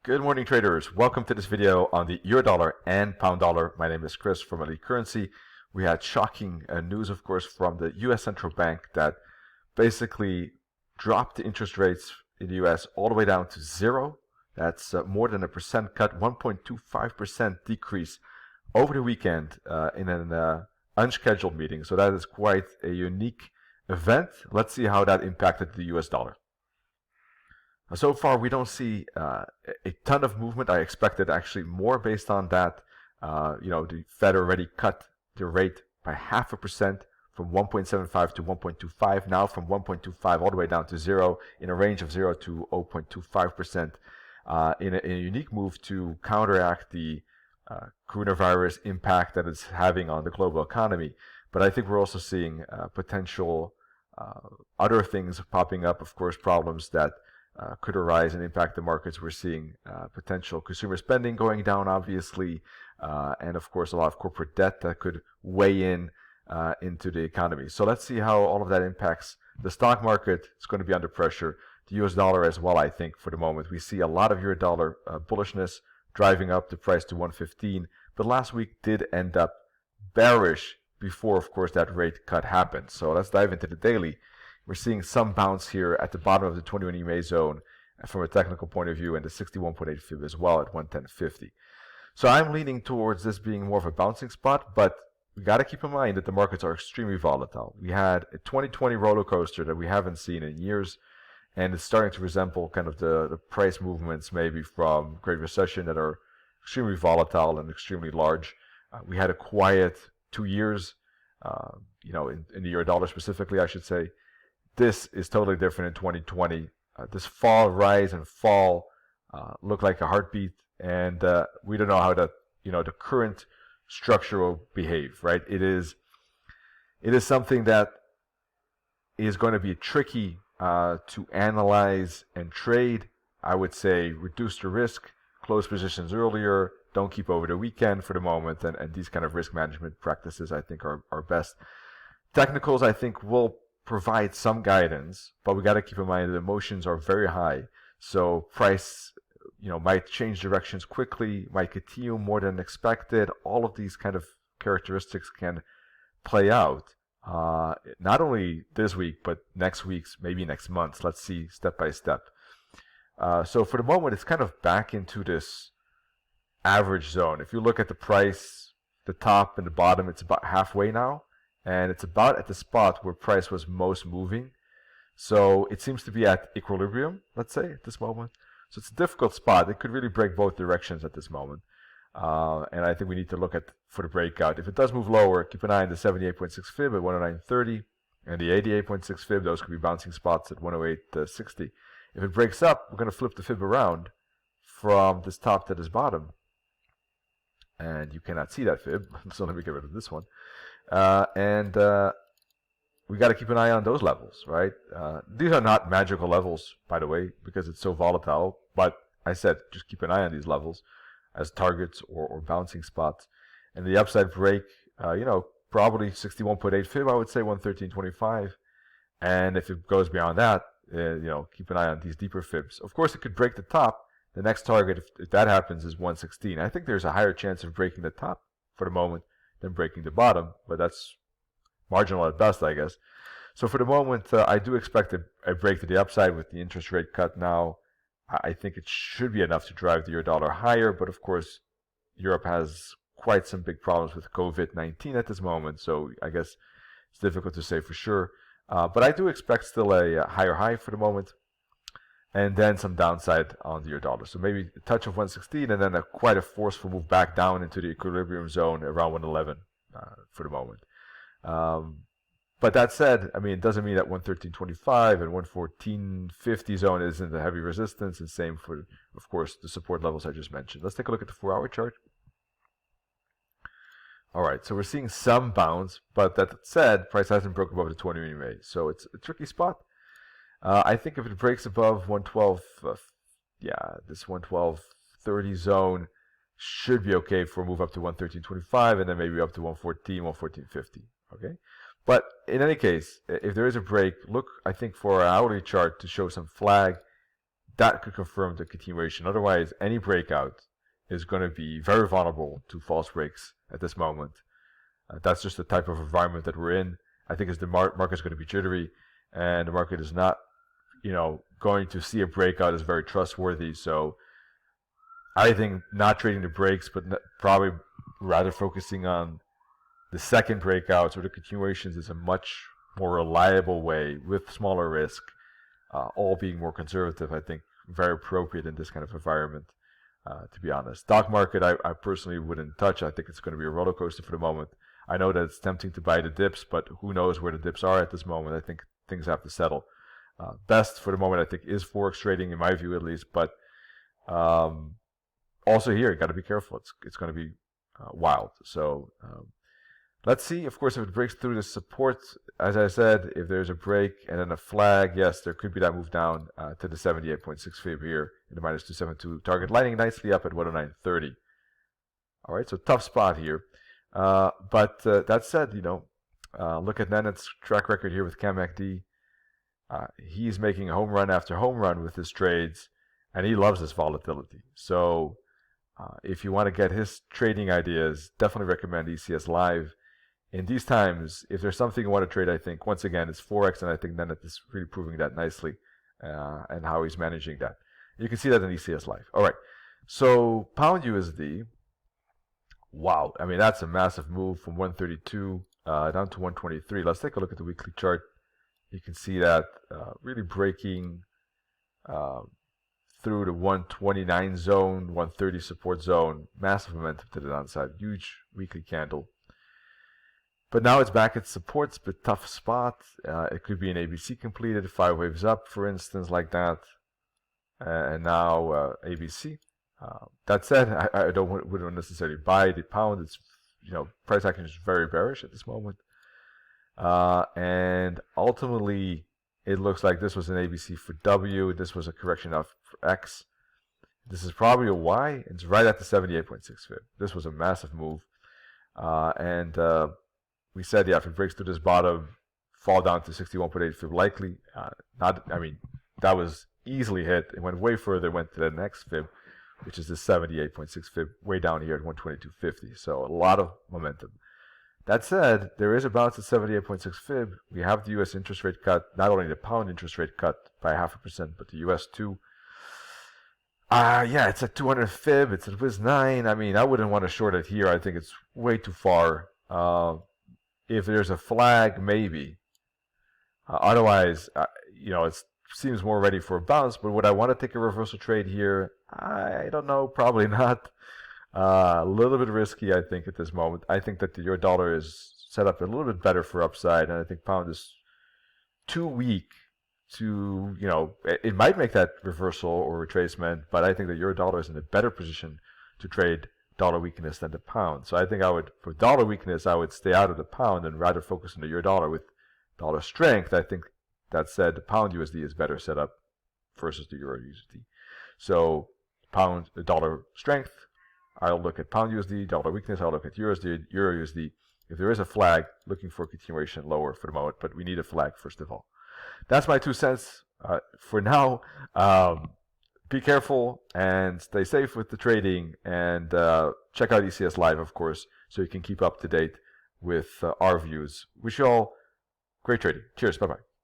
Good morning, traders. Welcome to this video on the euro dollar and pound dollar. My name is Chris from Elite Currency. We had shocking news, of course, from the U.S. Central Bank that basically dropped the interest rates in the U.S. all the way down to zero. That's more than a percent cut, 1.25% decrease over the weekend in an unscheduled meeting. So that is quite a unique event. Let's see how that impacted the U.S. dollar. So far, we don't see a ton of movement. I expected actually more based on that. The Fed already cut the rate by 0.5% from 1.75 to 1.25. Now from 1.25 all the way down to zero, in a range of 0 to 0.25%, in a unique move to counteract the coronavirus impact that it's having on the global economy. But I think we're also seeing potential other things popping up, of course, problems that could arise and impact the markets. We're seeing potential consumer spending going down, obviously, and of course a lot of corporate debt that could weigh in into the economy. So let's see how all of that impacts the stock market. It's going to be under pressure. The US dollar as well, I think, for the moment. We see a lot of euro dollar bullishness driving up the price to 115, but last week did end up bearish before, of course, that rate cut happened. So let's dive into the daily. We're seeing some bounce here at the bottom of the 21 EMA zone from a technical point of view, and the 61.8 fib as well at 110.50. So I'm leaning towards this being more of a bouncing spot, but we got to keep in mind that the markets are extremely volatile. We had a 2020 roller coaster that we haven't seen in years, and it's starting to resemble kind of the price movements maybe from Great Recession that are extremely volatile and extremely large. We had a quiet 2 years, in the euro dollar specifically, I should say. This is totally different in 2020. This fall, rise, and fall look like a heartbeat, and we don't know how the current structure will behave. Right? It is something that is going to be tricky to analyze and trade. I would say reduce the risk, close positions earlier, don't keep over the weekend for the moment, and these kind of risk management practices I think are best. Technicals I think will provide some guidance, but we got to keep in mind that emotions are very high. So price, might change directions quickly, might continue more than expected. All of these kind of characteristics can play out, not only this week, but next week's, maybe next month. Let's see step by step. So for the moment, it's kind of back into this average zone. If you look at the price, the top and the bottom, it's about halfway now. And it's about at the spot where price was most moving. So it seems to be at equilibrium, let's say, at this moment. So it's a difficult spot. It could really break both directions at this moment. And I think we need to look at for the breakout. If it does move lower, keep an eye on the 78.6 fib at 109.30 and the 88.6 fib. Those could be bouncing spots at 108.60. If it breaks up, we're going to flip the fib around from this top to this bottom. And you cannot see that fib, so let me get rid of this one. And we got to keep an eye on those levels, right? These are not magical levels, by the way, because it's so volatile. But I said just keep an eye on these levels as targets or bouncing spots. And the upside break, probably 61.8 fib, I would say 113.25. And if it goes beyond that, keep an eye on these deeper fibs. Of course, it could break the top. The next target, if that happens, is 116. I think there's a higher chance of breaking the top for the moment than breaking the bottom, but that's marginal at best, I guess. So for the moment, I do expect a break to the upside with the interest rate cut now. I think it should be enough to drive the euro dollar higher, but of course, Europe has quite some big problems with COVID-19 at this moment, so I guess it's difficult to say for sure. But I do expect still a higher high for the moment, and then some downside on the euro dollar. So maybe a touch of 116 and then quite a forceful move back down into the equilibrium zone around 111 for the moment. But that said, it doesn't mean that 113.25 and 114.50 zone isn't a heavy resistance, and same for, of course, the support levels I just mentioned. Let's take a look at the 4-hour chart. All right, so we're seeing some bounce, but that said, price hasn't broken above the 20 EMA, so it's a tricky spot. I think if it breaks above 112, this 112.30 zone should be okay for a move up to 113.25 and then maybe up to 114, 114.50. Okay, but in any case, if there is a break, look, I think, for our hourly chart to show some flag that could confirm the continuation. Otherwise, any breakout is going to be very vulnerable to false breaks at this moment. That's just the type of environment that we're in. I think as the market is going to be jittery, and the market is not, going to see a breakout is very trustworthy. So I think not trading the breaks, but probably rather focusing on the second breakouts or the continuations is a much more reliable way with smaller risk, all being more conservative. I think very appropriate in this kind of environment, to be honest. Stock market, I personally wouldn't touch. I think it's going to be a roller coaster for the moment. I know that it's tempting to buy the dips, but who knows where the dips are at this moment. I think things have to settle. Best for the moment, I think, is Forex trading, in my view at least. But also here, you got to be careful. It's going to be wild. So let's see. Of course, if it breaks through the support, as I said, if there's a break and then a flag, yes, there could be that move down to the 78.6 fib here in the minus 272 target, lining nicely up at 109.30. All right, so tough spot here. But that said, look at Nenet's track record here with CAMACD. He's making home run after home run with his trades, and he loves this volatility. So if you want to get his trading ideas, definitely recommend ECS Live. In these times, if there's something you want to trade, I think, once again, it's Forex, and I think Nenet is really proving that nicely and how he's managing that. You can see that in ECS Live. All right, so pound USD. Wow, I mean, that's a massive move from 132 down to 123. Let's take a look at the weekly chart. You can see that really breaking through the 129 zone, 130 support zone. Massive momentum to the downside. Huge weekly candle. But now it's back at supports, but tough spot. It could be an ABC completed, 5 waves up, for instance, like that. And now ABC. That said, I wouldn't necessarily buy the pound. It's, price action is very bearish at this moment. And ultimately, it looks like this was an ABC for W. This was a correction of for X. This is probably a Y. It's right at the 78.6 fib. This was a massive move. And we said, if it breaks through this bottom, fall down to 61.8 fib likely. That was easily hit. It went way further, went to the next fib, which is the 78.6 fib, way down here at 122.50. So a lot of momentum. That said, there is a bounce at 78.6 fib. We have the U.S. interest rate cut, not only the pound interest rate cut by 0.5%, but the U.S. too. It's at 200 fib. It's at WIS 9. I mean, I wouldn't want to short it here. I think it's way too far. If there's a flag, maybe. Otherwise, it seems more ready for a bounce. But would I want to take a reversal trade here? I don't know. Probably not. A little bit risky, I think, at this moment. I think that the euro dollar is set up a little bit better for upside, and I think pound is too weak to, it might make that reversal or retracement, but I think the euro dollar is in a better position to trade dollar weakness than the pound. So I think for dollar weakness, I would stay out of the pound and rather focus on the euro dollar. With dollar strength, I think that said, the pound USD is better set up versus the euro USD. So pound, the dollar strength, I'll look at pound USD, dollar weakness, I'll look at euro USD. If there is a flag, looking for a continuation lower for the moment, but we need a flag first of all. That's my 2 cents for now. Be careful and stay safe with the trading, and check out ECS Live, of course, so you can keep up to date with our views. Wish you all great trading. Cheers. Bye-bye.